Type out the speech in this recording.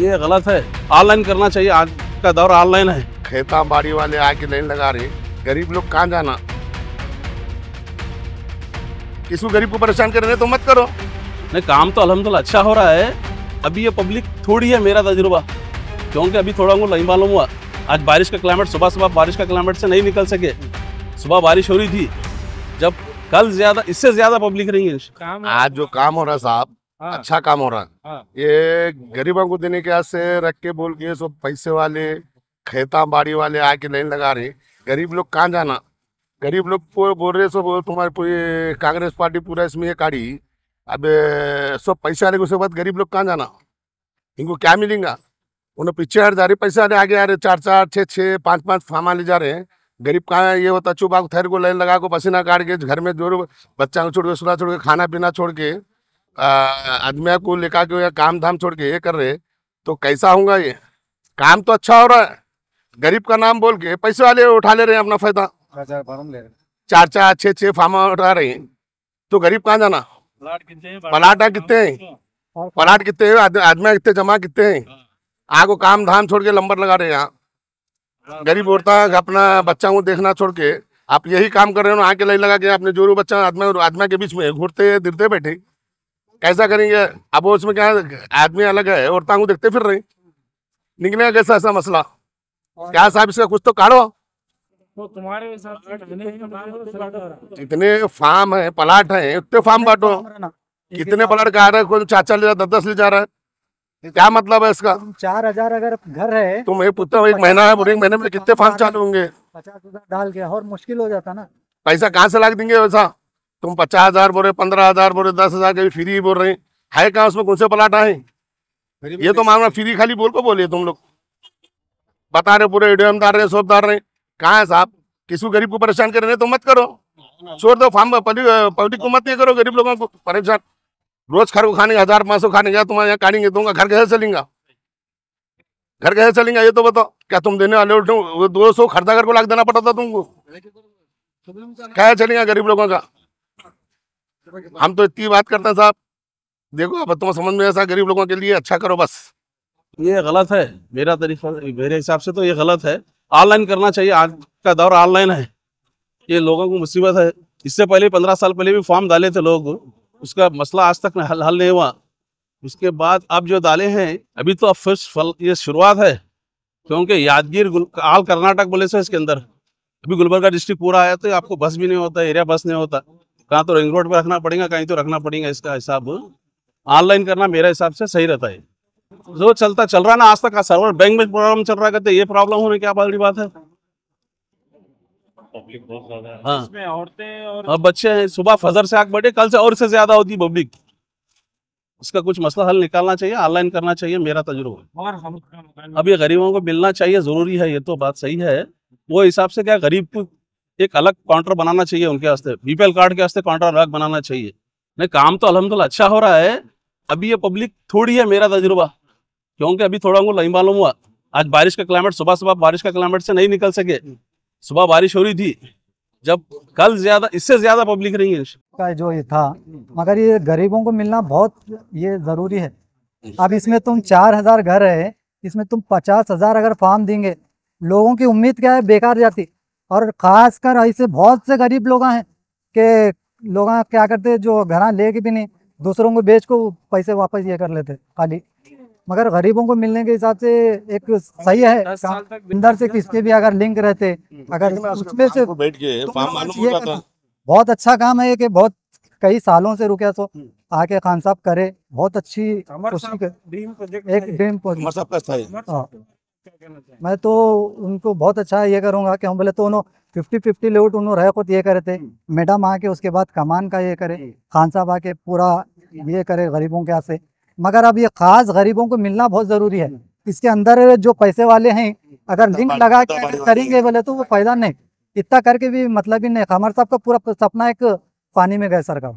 ये गलत है। ऑनलाइन करना चाहिए, आज का दौर ऑनलाइन है। खेता बाड़ी वाले आके लाइन लगा रहे, गरीब लोग कहाँ जाना। किसी गरीब को परेशान कर रहे तो मत करो। नहीं, काम तो अल्हम्दुलिल्लाह अच्छा हो रहा है। अभी ये पब्लिक थोड़ी है, मेरा तजुर्बा, क्योंकि अभी थोड़ा उनको नहीं मालूम हुआ। आज बारिश का क्लाइमेट, सुबह सुबह बारिश का क्लाइमेट से नहीं निकल सके। सुबह बारिश हो रही थी, जब कल ज्यादा, इससे ज्यादा पब्लिक रही है। आज जो काम हो रहा है साहब, अच्छा काम हो रहा है। ये गरीबों को देने के से रख के बोल के सब पैसे वाले खेता बाड़ी वाले आके लाइन लगा रहे, गरीब लोग कहाँ जाना। गरीब लोग बोल रहे सब तुम्हारे पूरी कांग्रेस पार्टी पूरा इसमें ये काढ़ी। अब सब पैसे वाले के बाद गरीब लोग कहाँ जाना, इनको क्या मिलेगा। उन्हें पीछे हट जा रहे, पैसे वाले आगे आ रहे, 4-4, 6-6, 5-5 फार्मा ले जा रहे हैं। गरीब कहाँ ये होता, चुप ठहर को लाइन लगा को पसीना काट के घर में जो बच्चा को छोड़ के, सुना छोड़ के, खाना पीना छोड़ के, आदमी को लेकर के या काम धाम छोड़ के ये कर रहे, तो कैसा होगा। ये काम तो अच्छा हो रहा है, गरीब का नाम बोल के पैसे वाले उठा ले रहे हैं अपना फायदा। 4-4, 6-6 फार्मा उठा रहे हैं, तो गरीब कहाँ जाना। प्लाट कितने हैं, प्लाट कितने हैं, आदमी कितने जमा कितने हैं, आगो काम धाम छोड़ के लंबर लगा रहे हैं। यहाँ गरीब औरतें अपना बच्चा को देखना छोड़ के आप यही काम कर रहे हो, आके लाइन लगा के अपने जोरू बच्चा आदमी के बीच में घूरते दिरते बैठे, कैसा करेंगे। अब उसमें क्या आदमी अलग है, औरतों को देखते फिर रहे, निकलेगा कैसा ऐसा मसला। क्या साहब इसका कुछ तो काढ़ो। तो तुम्हारे हिसाब से जितने फार्म है, प्लाट है, उतने फार्म बांटो। कितने प्लाट का आ रहा है, कोई 4-4 ले जा रहा है, 10-10 ले जा रहा है, क्या मतलब है इसका। 4,000 अगर घर है, तुम ये पूछते हो एक महीना है, पूरे महीने में कितने फार्म चालू होंगे। 50,000 डाल के और मुश्किल हो जाता ना। पैसा कहाँ से लाग देंगे वैसा। तुम 50,000 बोल रहे, 15,000 बोल रहे, 10,000 के फ्री बोल रहे है कहाँ, उसमें कौन से प्लाट आए। ये तो मामला फ्री खाली बोल को बोलिए, तुम लोग बता रहे पूरे एडीएम डाल रहे, सब डाल रहे, कहाँ है साहब। किसी गरीब को परेशान कर रहे तो मत करो, छोड़ दो फार्म। पब्लिक को मत ये करो, गरीब लोगों को परेशान। रोज खर को खाने 1,000-500 खाने गया, तुम्हारे यहाँ काटेंगे, दूंगा, घर कैसे चलेगा, घर कैसे चलेगा ये तो बताओ। क्या तुम देने वाले हो, 200 खर्चा घर को लाख देना पड़ता तुमको, क्या चलेगा गरीब लोगों का। हम तो इतनी बात करते हैं साहब, देखो अब तुम समझ में ऐसा, गरीब लोगों के लिए अच्छा करो बस। ये गलत है, मेरा तरीका, मेरे हिसाब से तो ये गलत है। ऑनलाइन करना चाहिए, आज का दौर ऑनलाइन है। ये लोगों को मुसीबत है। इससे पहले 15 साल पहले भी फॉर्म डाले थे लोग, उसका मसला आज तक हल नहीं हुआ। उसके बाद अब जो डाले हैं, अभी तो अब ये शुरुआत है, क्योंकि यादगीर आल कर्नाटक बोले से इसके अंदर अभी गुलबर्गा डिस्ट्रिक्ट पूरा आया, तो आपको बस भी नहीं होता, एरिया बस नहीं होता। कहाँ तो रिंग रोड पे रखना पड़ेगा, कहीं तो रखना पड़ेगा। इसका हिसाब ऑनलाइन करना मेरे हिसाब से सही रहता है। जो चल रहा ना आज तक, सर्वर बैंक में प्रॉब्लम चल रहा है, कहते ये प्रॉब्लम होने क्या बड़ी बात है। पब्लिक बहुत ज्यादा है। हाँ, इसमें औरतें और बच्चे हैं, सुबह फजर से आग बढ़े, कल से और से ज्यादा होती पब्लिक। इसका कुछ मसला हल निकालना चाहिए, ऑनलाइन करना चाहिए, मेरा तजुर्बा। और हम अब ये गरीबों को मिलना चाहिए, जरूरी है, ये तो बात सही है। वो हिसाब से क्या गरीब को एक अलग काउंटर बनाना चाहिए, उनके वास्ते बीपीएल कार्ड के वास्ते काउंटर अलग बनाना चाहिए। नहीं, काम तो अल्हम्दुलिल्लाह अच्छा हो रहा है। अभी ये पब्लिक थोड़ी है, मेरा तजुर्बा, क्योंकि अभी थोड़ा उनको नहीं मालूम हुआ। आज बारिश का क्लाइमेट, सुबह सुबह बारिश का क्लाइमेट से नहीं निकल सके। सुबह बारिश हो रही थी, जब कल ज्यादा, इससे ज्यादा पब्लिक रही है का जो ये था, मगर ये गरीबों को मिलना बहुत ये जरूरी है। अब इसमें तुम 4,000 घर है, इसमें तुम 50,000 अगर फार्म देंगे, लोगों की उम्मीद क्या है, बेकार जाती। और खासकर ऐसे बहुत से गरीब लोग हैं कि लोग क्या करते, जो घर लेके भी नहीं, दूसरों को बेच को पैसे वापस ये कर लेते खाली। मगर गरीबों को मिलने के हिसाब से एक सही है। अंदर से किसके भी अगर लिंक रहते, अगर उसमें से बैठ के बहुत अच्छा काम है कि बहुत कई सालों से रुके, तो आके खान साहब करे, बहुत अच्छी एक ड्रीम प्रोजेक्ट। मैं तो उनको बहुत अच्छा ये करूँगा कि हम बोले तो उन्होंने 50-50 लेउट उन्होंने रहे खुद ये करे थे। मैडम आके उसके बाद कमान का ये करे, खान साहब आके पूरा ये करे गरीबों के से। मगर अब ये खास गरीबों को मिलना बहुत ज़रूरी है। इसके अंदर जो पैसे वाले हैं, अगर लिंक लगा के करेंगे बोले तो वो फायदा नहीं, इतना करके भी मतलब ही नहीं। कमर साहब का पूरा सपना एक पानी में गए सर का।